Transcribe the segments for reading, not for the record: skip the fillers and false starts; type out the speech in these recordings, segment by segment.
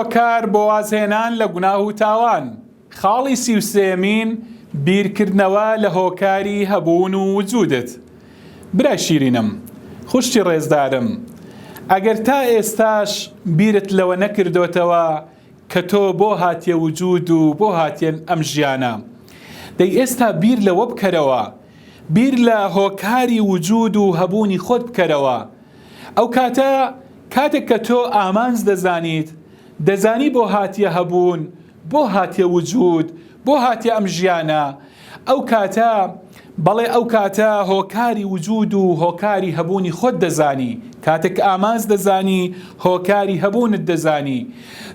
هۆکار بۆ وازهێنان لە گوناه و تاوان. خاڵی 33یەمین بیرکردنەوە لە هۆکاری هەبوون و وجودت. برای شیرینم، خوشتی ڕێزدارم، ئەگەر تا ئێستاش بیرت لەوە نەکردوتەوە کە تۆ بۆ هاتیە وجود و بۆ هاتیێن ئەم ژیانە، دەی ئێستا بیر لەوە بکەرەوە، بیر لە هۆکاری وجود و هەبوونی خۆت بکەرەوە. ئەو کاتێک کە تۆ ئامانج دەزانی بۆ هاتیە هەبوون، بۆ هاتیە وجود، بۆ هاتیە ئەم ژیانە، بەڵێ ئەو کاتە هۆکاری وجود و هۆکاری هەبوونی خۆت دەزانی. کاتێک ئامانج دەزانی هۆکاری هەبوونت دەزانی.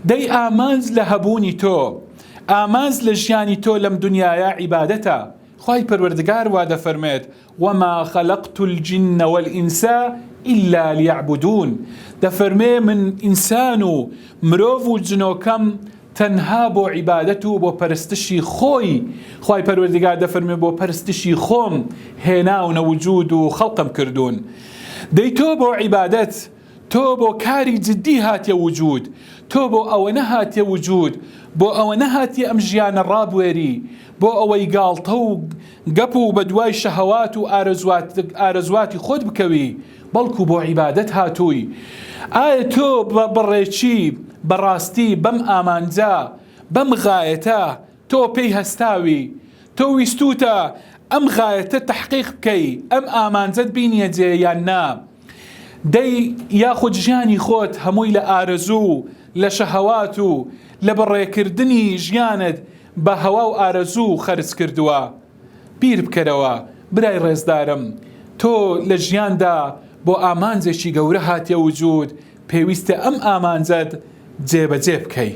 دەی ئامانج لە هەبوونی تۆ، ئامانج لە ژیانی تۆ لەم دنیاە عیبادەتە. خوای پەروەردگار وا دەفەرمێت وما خەلەقت الجن والئینس إلا ليعبدون. دەفەرمێ من ئینسان و مرۆڤ و جنۆکەم تەنها بۆ عیبادەت و بۆ پەرستشی خۆی، خوای پەروەردگار دەفەرمێ بۆ پەرستشی خۆم هێناونە وجود و خەڵقم کردوون. دەی تۆ بۆ عیبادەت، تۆ بۆ کاری جدی هاتیە وجود، تۆ بۆ ئەوە نەهاتیە وجود، بۆ ئەوە نەهاتیە ئەم ژیانە ڕابوێری، بۆ ئەوەی گاڵتە و گەپ و بە دوای شەهەوات و ئارەزواتی خۆت بکەوی، بەڵکو بۆ عیبادەت هاتووی. ئایا تۆ بەڕێکی بەڕاستی بەم ئامانجە، بەم غایەتە تۆ پێی هەستاوی، تۆ ویستوتە ئەم غایەتە تەحقیق بکەی، ئەم ئامانجەت بینیە جێ یان نا؟ دەی یاخود ژیانی خۆت هەمووی لە ئارەزوو، لە شەهەوات و لە بەڕێکردنی ژیانت بە هەوا و ئارەزوو خەرج کردووە؟ بیر بکەرەوە برای ڕێزدارم، تۆ لە ژیاندا بۆ ئامانجێکی گەورە هاتیە وجود، پێویستە ئەم ئامانجەت جێبەجێ بکەی.